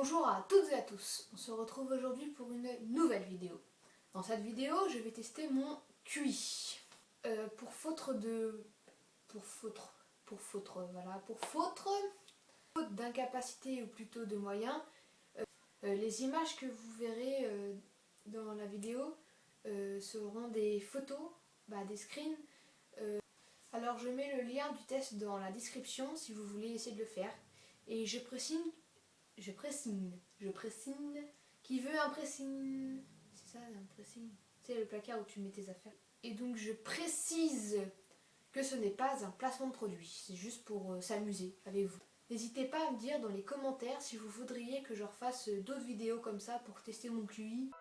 Bonjour à toutes et à tous, on se retrouve aujourd'hui pour une nouvelle vidéo. Dans cette vidéo, je vais tester mon QI. Pour faute d'incapacité ou plutôt de moyens, les images que vous verrez dans la vidéo seront des photos, des screens. Alors je mets le lien du test dans la description si vous voulez essayer de le faire. Et je pressine, qui veut un pressing. C'est ça un pressing? C'est le placard où tu mets tes affaires. Et donc je précise que ce n'est pas un placement de produit, c'est juste pour s'amuser avec vous. N'hésitez pas à me dire dans les commentaires si vous voudriez que je refasse d'autres vidéos comme ça pour tester mon QI.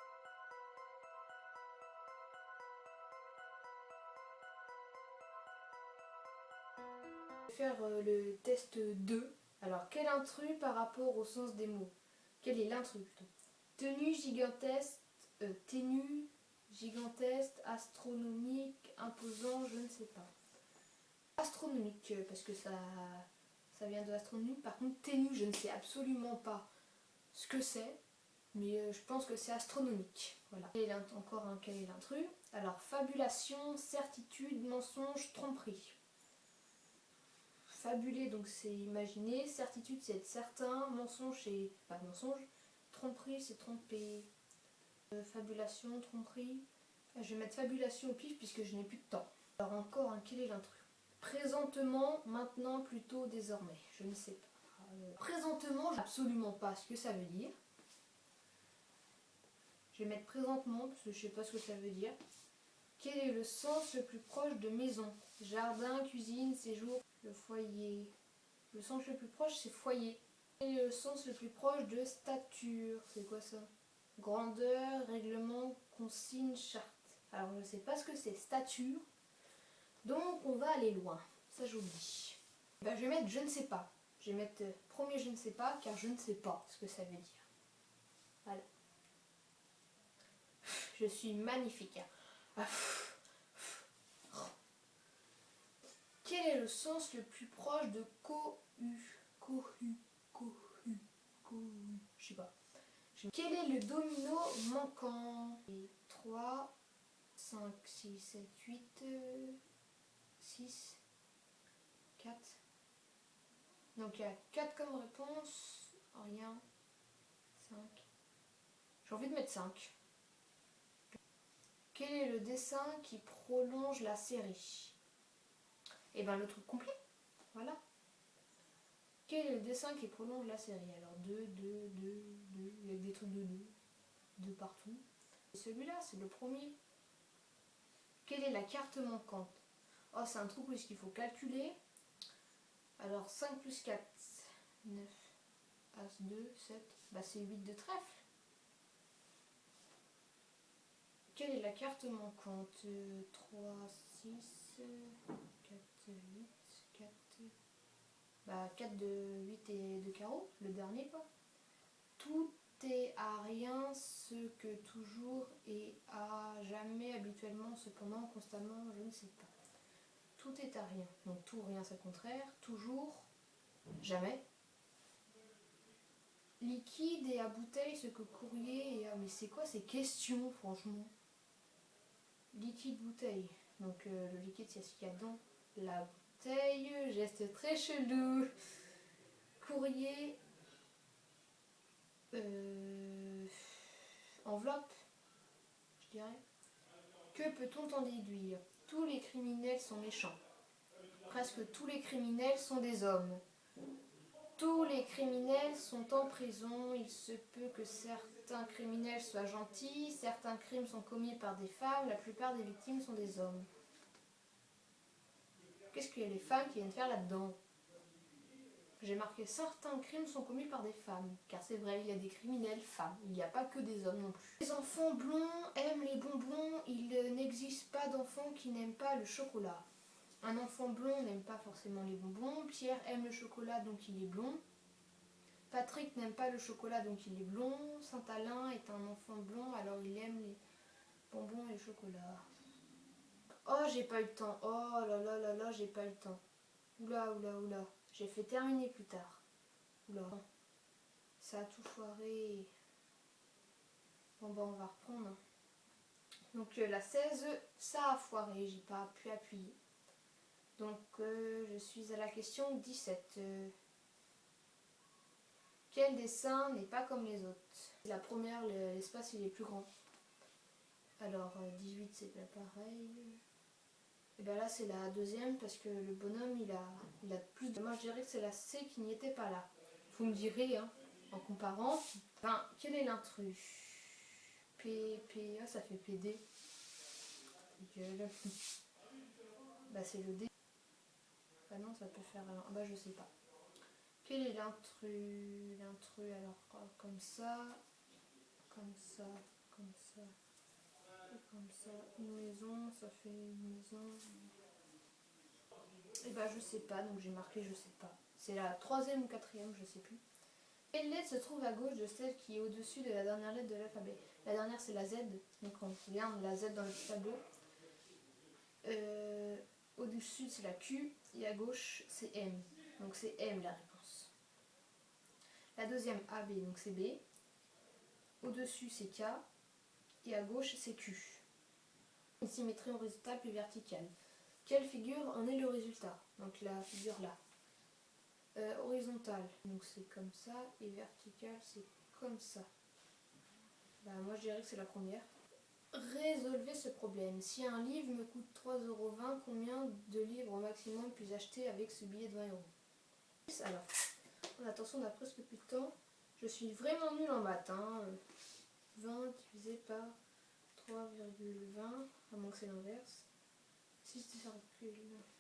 Je vais faire le test 2. Alors quel intrus par rapport au sens des mots? Quel est l'intrus plutôt? Tenue gigantesque, astronomique, imposant, je ne sais pas. Astronomique, parce que ça vient de astronomie. Par contre, ténue, je ne sais absolument pas ce que c'est, mais je pense que c'est astronomique. Voilà. Et encore un quel est l'intrus? Alors, fabulation, certitude, mensonge, tromperie. Fabuler, donc c'est imaginer, certitude, c'est être certain, mensonge, c'est pas mensonge, tromperie, c'est tromper. Fabulation, tromperie. Je vais mettre fabulation au pif puisque je n'ai plus de temps. Alors encore un quel est l'intrus? Présentement, maintenant, plutôt, désormais. Je ne sais pas. Présentement, je ne sais absolument pas ce que ça veut dire. Je vais mettre présentement parce que je ne sais pas ce que ça veut dire. Quel est le sens le plus proche de maison? Jardin, cuisine, séjour, le foyer. Le sens le plus proche, c'est foyer. Quel est le sens le plus proche de stature? C'est quoi ça? Grandeur, règlement, consigne, charte. Alors je ne sais pas ce que c'est, stature. Donc on va aller loin. Ça j'oublie. Je vais mettre je ne sais pas. Je vais mettre premier je ne sais pas car je ne sais pas ce que ça veut dire. Voilà. Je suis magnifique. Quel est le sens le plus proche de cohu? Je sais pas. Quel est le domino manquant? 3, 5, 6, 7, 8, 6, 4. Donc il y a 4 comme réponse. Rien. 5. J'ai envie de mettre 5. Quel est le dessin qui prolonge la série? Et bien le truc complet. Voilà. Quel est le dessin qui prolonge la série? Alors 2, 2, 2, 2. Il y a des trucs de 2. 2 partout. Celui-là, c'est le premier. Quelle est la carte manquante? Oh, c'est un truc où est-ce qu'il faut calculer. Alors 5 plus 4, 9, As 2, 7, c'est 8 de trèfle. Quelle est la carte manquante? 3, 6, 4, 8, 4. 4 de 8 et de carreau, le dernier quoi. Tout est à rien, ce que toujours et à jamais, habituellement, cependant, constamment, je ne sais pas. Tout est à rien. Donc tout, rien, c'est le contraire. Toujours, jamais. Liquide et à bouteille, ce que courrier et à... Mais c'est quoi ces questions, franchement? Liquide, bouteille. Donc le liquide, c'est ce qu'il y a dans la bouteille. Geste très chelou. Courrier. Enveloppe, je dirais. Que peut-on en déduire? Tous les criminels sont méchants. Presque tous les criminels sont des hommes. Tous les criminels sont en prison. Il se peut que certains criminels soient gentils. Certains crimes sont commis par des femmes. La plupart des victimes sont des hommes. Qu'est-ce qu'il y a les femmes qui viennent faire là-dedans? J'ai marqué certains crimes sont commis par des femmes. Car c'est vrai, il y a des criminels femmes. Il n'y a pas que des hommes non plus. Les enfants blonds aiment les bonbons. Il n'existe pas d'enfant qui n'aime pas le chocolat. Un enfant blond n'aime pas forcément les bonbons. Pierre aime le chocolat donc il est blond. Patrick n'aime pas le chocolat donc il est blond. Saint-Alain est un enfant blond alors il aime les bonbons et le chocolat. Oh j'ai pas eu le temps. Oh là là là là j'ai pas eu le temps. Oula oula oula. J'ai fait terminer plus tard. Oula. Ça a tout foiré. Bon bah on va reprendre. Donc la 16, ça a foiré, j'ai pas pu appuyer. Donc je suis à la question 17. Quel dessin n'est pas comme les autres? La première, l'espace il est plus grand. Alors 18 c'est pas pareil. Et bien là c'est la deuxième parce que le bonhomme il a plus de... Moi je dirais que c'est la C qui n'y était pas là. Vous me direz hein, en comparant. Enfin, quel est l'intrus? Ah, ça fait PD. Gueule. Bah c'est le D. Bah non ça peut faire... Bah je sais pas. Quel est l'intrus? L'intrus alors comme ça, comme ça, comme ça, et comme ça. Une maison, ça fait une maison. Et bah je sais pas, donc j'ai marqué je sais pas. C'est la troisième ou quatrième, je sais plus. Quelle lettre se trouve à gauche de celle qui est au-dessus de la dernière lettre de l'alphabet? La dernière c'est la Z, donc on regarde la Z dans le tableau. Au-dessus c'est la Q et à gauche c'est M. Donc c'est M la réponse. La deuxième AB, donc c'est B. Au-dessus c'est K et à gauche c'est Q. Une symétrie horizontale puis verticale. Quelle figure en est le résultat? Donc la figure là. Horizontale, donc c'est comme ça, et verticale c'est comme ça. Bah moi je dirais que c'est la première. Résolvez ce problème. Si un livre me coûte 3,20 €, combien de livres au maximum puis-je acheter avec ce billet de 20 €? Alors, attention, on a presque plus de temps. Je suis vraiment nulle en maths. 20 divisé par 3,20, à moins que c'est l'inverse. 6,9.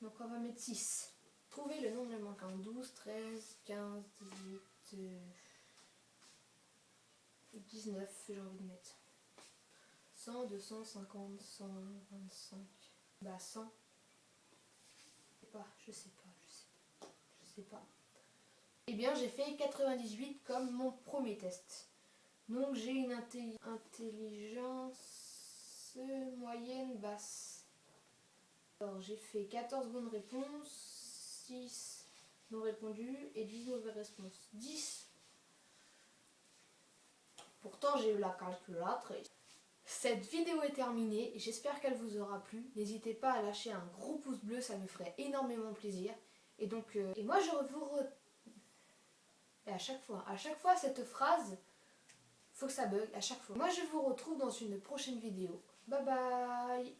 Donc on va mettre 6. Trouvez le nombre manquant. 12, 13, 15, 18, 19, j'ai envie de mettre. 100, 250, 125. Bah 100. Je sais pas. Eh bien j'ai fait 98 comme mon premier test. Donc j'ai une intelligence moyenne basse. Alors j'ai fait 14 bonnes réponses, 6 non répondues et 10 mauvaises réponses. 10. Pourtant j'ai eu la calculatrice. Cette vidéo est terminée, j'espère qu'elle vous aura plu. N'hésitez pas à lâcher un gros pouce bleu, ça me ferait énormément plaisir. Et donc, et moi je vous... Et à chaque fois cette phrase, faut que ça bug, à chaque fois. Moi je vous retrouve dans une prochaine vidéo. Bye bye.